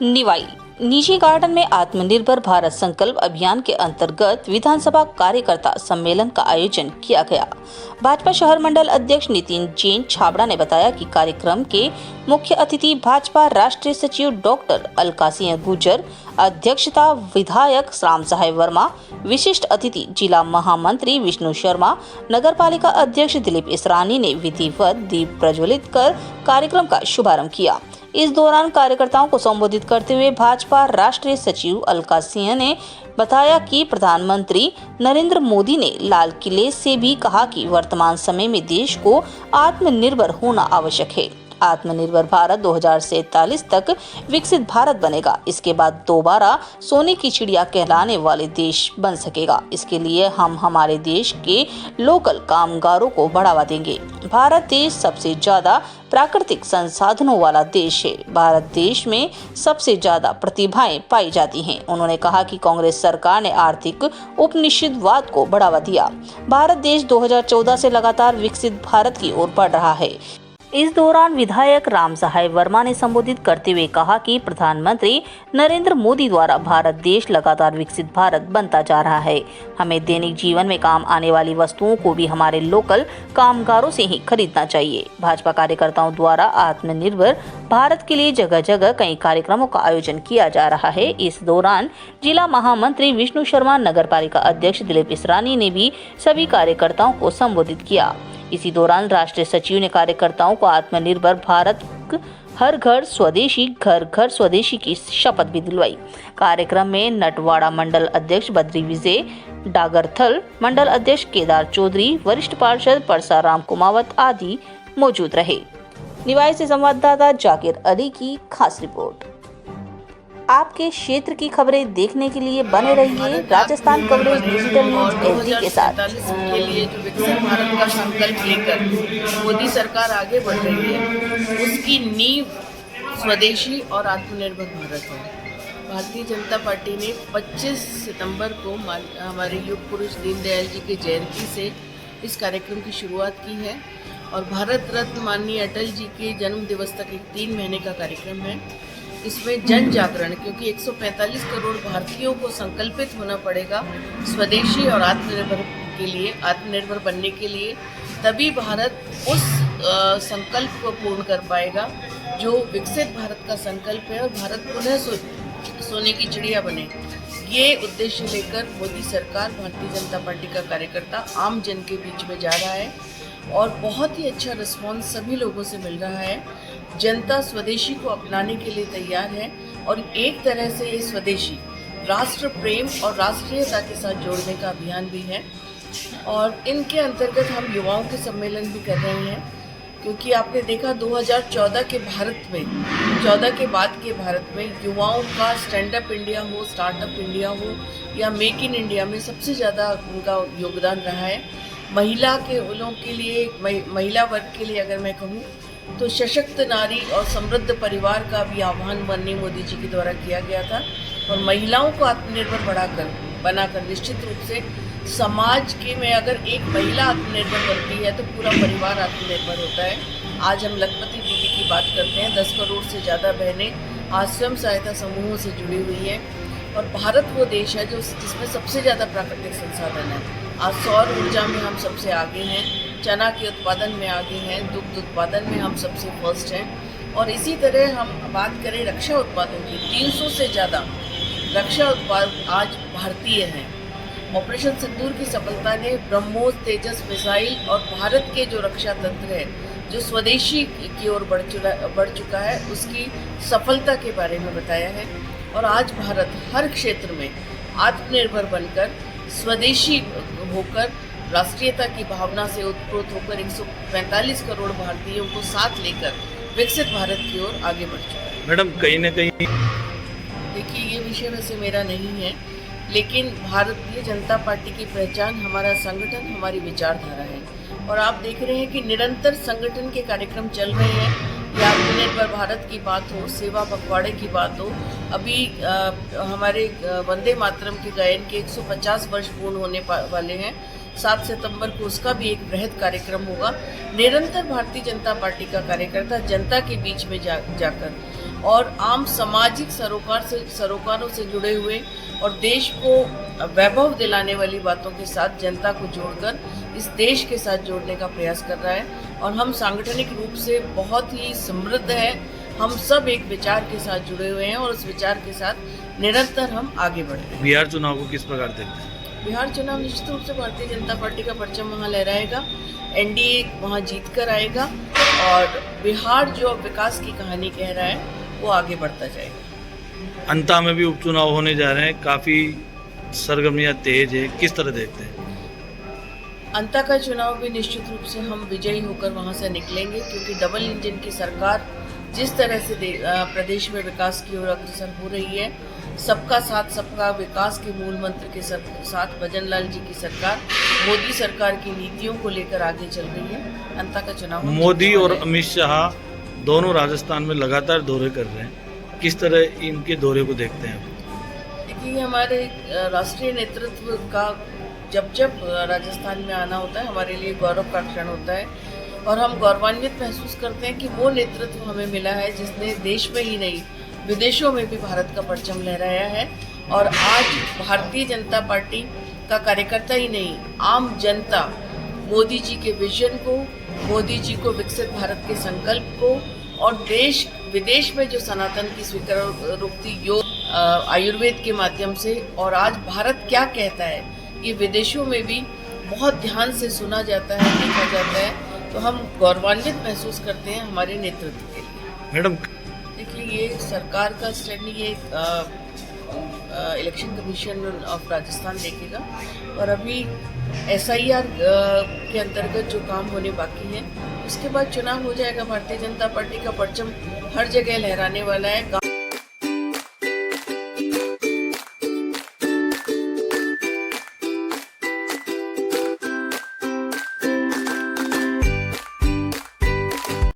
निवाई निजी गार्डन में आत्मनिर्भर भारत संकल्प अभियान के अंतर्गत विधानसभा कार्यकर्ता सम्मेलन का आयोजन किया गया। भाजपा शहर मंडल अध्यक्ष नितिन जैन छाबड़ा ने बताया कि कार्यक्रम के मुख्य अतिथि भाजपा राष्ट्रीय सचिव डॉक्टर अलका सिंह गुर्जर, अध्यक्षता विधायक राम साहेब वर्मा, विशिष्ट अतिथि जिला महामंत्री विष्णु शर्मा, नगरपालिका अध्यक्ष दिलीप इसरानी ने विधिवत दीप प्रज्वलित कर कार्यक्रम का शुभारंभ किया। इस दौरान कार्यकर्ताओं को संबोधित करते हुए भाजपा राष्ट्रीय सचिव अलका सिंह ने बताया कि प्रधानमंत्री नरेंद्र मोदी ने लाल किले से भी कहा कि वर्तमान समय में देश को आत्मनिर्भर होना आवश्यक है। आत्मनिर्भर भारत 2047 तक विकसित भारत बनेगा। इसके बाद दोबारा सोने की चिड़िया कहलाने वाले देश बन सकेगा। इसके लिए हम हमारे देश के लोकल कामगारों को बढ़ावा देंगे। भारत देश सबसे ज्यादा प्राकृतिक संसाधनों वाला देश है। भारत देश में सबसे ज्यादा प्रतिभाएं पाई जाती हैं। उन्होंने कहा कि कांग्रेस सरकार ने आर्थिक उपनिवेशवाद को बढ़ावा दिया। भारत देश 2014 से लगातार विकसित भारत की ओर बढ़ रहा है। इस दौरान विधायक राम साहेब वर्मा ने संबोधित करते हुए कहा कि प्रधानमंत्री नरेंद्र मोदी द्वारा भारत देश लगातार विकसित भारत बनता जा रहा है। हमें दैनिक जीवन में काम आने वाली वस्तुओं को भी हमारे लोकल कामगारों से ही खरीदना चाहिए। भाजपा कार्यकर्ताओं द्वारा आत्मनिर्भर भारत के लिए जगह जगह कई कार्यक्रमों का आयोजन किया जा रहा है। इस दौरान जिला महामंत्री विष्णु शर्मा, नगरपालिका अध्यक्ष दिलीप इसरानी ने भी सभी कार्यकर्ताओं को संबोधित किया। इसी दौरान राष्ट्रीय सचिव ने कार्यकर्ताओं को आत्मनिर्भर भारत हर घर स्वदेशी, घर घर स्वदेशी की शपथ भी दिलवाई। कार्यक्रम में नटवाड़ा मंडल अध्यक्ष बद्री विजय, डागरथल मंडल अध्यक्ष केदार चौधरी, वरिष्ठ पार्षद परसाराम कुमावत आदि मौजूद रहे। निवाई से संवाददाता जाकिर अली की खास रिपोर्ट। आपके क्षेत्र की खबरें देखने के लिए बने रहिए Rajasthan coverage digital news HD के साथ। के लिए जो विकसित भारत का संकल्प लेकर मोदी सरकार आगे बढ़ रही है, उसकी नींव स्वदेशी और आत्मनिर्भर भारत है। भारतीय जनता पार्टी ने 25 सितंबर को हमारे युग पुरुष दीनदयाल जी की जयंती से इस कार्यक्रम की शुरुआत की है और भारत रत्न माननीय अटल जी के जन्म दिवस तक एक 3 महीने का कार्यक्रम है। इसमें जन जागरण, क्योंकि 145 करोड़ भारतीयों को संकल्पित होना पड़ेगा स्वदेशी और आत्मनिर्भर के लिए, आत्मनिर्भर बनने के लिए, तभी भारत उस संकल्प को पूर्ण कर पाएगा जो विकसित भारत का संकल्प है और भारत पुनः सोने की चिड़िया बने। ये उद्देश्य लेकर मोदी सरकार, भारतीय जनता पार्टी का कार्यकर्ता आम जन के बीच में जा रहा है और बहुत ही अच्छा रिस्पॉन्स सभी लोगों से मिल रहा है। जनता स्वदेशी को अपनाने के लिए तैयार है और एक तरह से ये स्वदेशी राष्ट्र प्रेम और राष्ट्रीयता के साथ जोड़ने का अभियान भी है। और इनके अंतर्गत हम युवाओं के सम्मेलन भी कर रहे हैं, क्योंकि आपने देखा 2014 के भारत में, 14 के बाद के भारत में युवाओं का स्टैंड अप इंडिया हो, स्टार्टअप इंडिया हो या मेक इन इंडिया में सबसे ज़्यादा उनका योगदान रहा है। महिला के लोगों के लिए, महिला वर्ग के लिए अगर मैं कहूँ तो सशक्त नारी और समृद्ध परिवार का भी आह्वान माननीय मोदी जी के द्वारा किया गया था और महिलाओं को आत्मनिर्भर बनाकर निश्चित रूप से समाज के में अगर एक महिला आत्मनिर्भर बनती है तो पूरा परिवार आत्मनिर्भर होता है। आज हम लखपति दीदी की बात करते हैं। 10 करोड़ से ज़्यादा बहनें आज स्वयं सहायता समूहों से जुड़ी हुई हैं और भारत वो देश है जिसमें सबसे ज़्यादा प्राकृतिक संसाधन है। आज सौर ऊर्जा में हम सबसे आगे हैं, चना के उत्पादन में आगे हैं, दुग्ध उत्पादन में हम सबसे फर्स्ट हैं और इसी तरह हम बात करें रक्षा उत्पादों की, 300 से ज़्यादा रक्षा उत्पाद आज भारतीय हैं। ऑपरेशन सिंदूर की सफलता ने ब्रह्मोस, तेजस मिसाइल और भारत के जो रक्षा तंत्र है जो स्वदेशी की ओर बढ़ चुका है, उसकी सफलता के बारे में बताया है और आज भारत हर क्षेत्र में आत्मनिर्भर बनकर, स्वदेशी होकर, राष्ट्रीयता की भावना से उत्प्रोत होकर 145 करोड़ भारतीयों को साथ लेकर विकसित भारत की ओर आगे बढ़ चुका है। मैडम, कहीं ना कहीं देखिए, ये विषय वैसे मेरा नहीं है, लेकिन भारतीय जनता पार्टी की पहचान हमारा संगठन, हमारी विचारधारा है और आप देख रहे हैं कि निरंतर संगठन के कार्यक्रम चल रहे हैं। या आत्मनिर्भर भारत की बात हो, सेवा पखवाड़े की बात हो, अभी हमारे वंदे मातरम के गायन के 150 वर्ष पूर्ण होने वाले हैं। 7 सितंबर को उसका भी एक बृहद कार्यक्रम होगा। निरंतर भारतीय जनता पार्टी का कार्यकर्ता जनता के बीच में जाकर और आम सामाजिक सरोकारों से जुड़े हुए और देश को वैभव दिलाने वाली बातों के साथ जनता को जोड़कर इस देश के साथ जोड़ने का प्रयास कर रहा है। और हम सांगठनिक रूप से बहुत ही समृद्ध हैं। हम सब एक विचार के साथ जुड़े हुए हैं और उस विचार के साथ निरंतर हम आगे बढ़ रहे हैं। बिहार चुनाव को किस प्रकार देखते हैं? बिहार चुनाव निश्चित रूप से भारतीय जनता पार्टी का परचम वहाँ लहराएगा, एनडीए वहाँ जीत कर आएगा और बिहार जो अब विकास की कहानी कह रहा है वो आगे बढ़ता जाएगा। अंता में भी उपचुनाव होने जा रहे हैं, काफ़ी सरगर्मियाँ तेज है, किस तरह देखते हैं? अंता का चुनाव भी निश्चित रूप से हम विजयी होकर वहाँ से निकलेंगे, क्योंकि डबल इंजन की सरकार जिस तरह से प्रदेश में विकास की ओर अग्रसर हो रही है, सबका साथ सबका विकास के मूल मंत्र के साथ भजन लाल जी की सरकार मोदी सरकार की नीतियों को लेकर आगे चल रही है। अंता का चुनाव मोदी और अमित शाह दोनों राजस्थान में लगातार दौरे कर रहे हैं, किस तरह इनके दौरे को देखते हैं? देखिए, हमारे राष्ट्रीय नेतृत्व का जब राजस्थान में आना होता है हमारे लिए गौरव का क्षण होता है और हम गौरवान्वित महसूस करते हैं कि वो नेतृत्व हमें मिला है जिसने देश में ही नहीं विदेशों में भी भारत का परचम लहराया है। और आज भारतीय जनता पार्टी का कार्यकर्ता ही नहीं, आम जनता मोदी जी के विजन को, मोदी जी को विकसित भारत के संकल्प को और देश विदेश में जो सनातन की स्वीकारोक्ति योग आयुर्वेद के माध्यम से और आज भारत क्या कहता है ये विदेशों में भी बहुत ध्यान से सुना जाता है, देखा जाता है। तो हम गौरवान्वित महसूस करते हैं हमारे नेतृत्व के लिए। मैडम, देखिए, ये सरकार का स्टैंड ये इलेक्शन कमीशन ऑफ राजस्थान देखेगा और अभी SIR के अंतर्गत जो काम होने बाकी है उसके बाद चुनाव हो जाएगा। भारतीय जनता पार्टी का परचम हर जगह लहराने वाला है।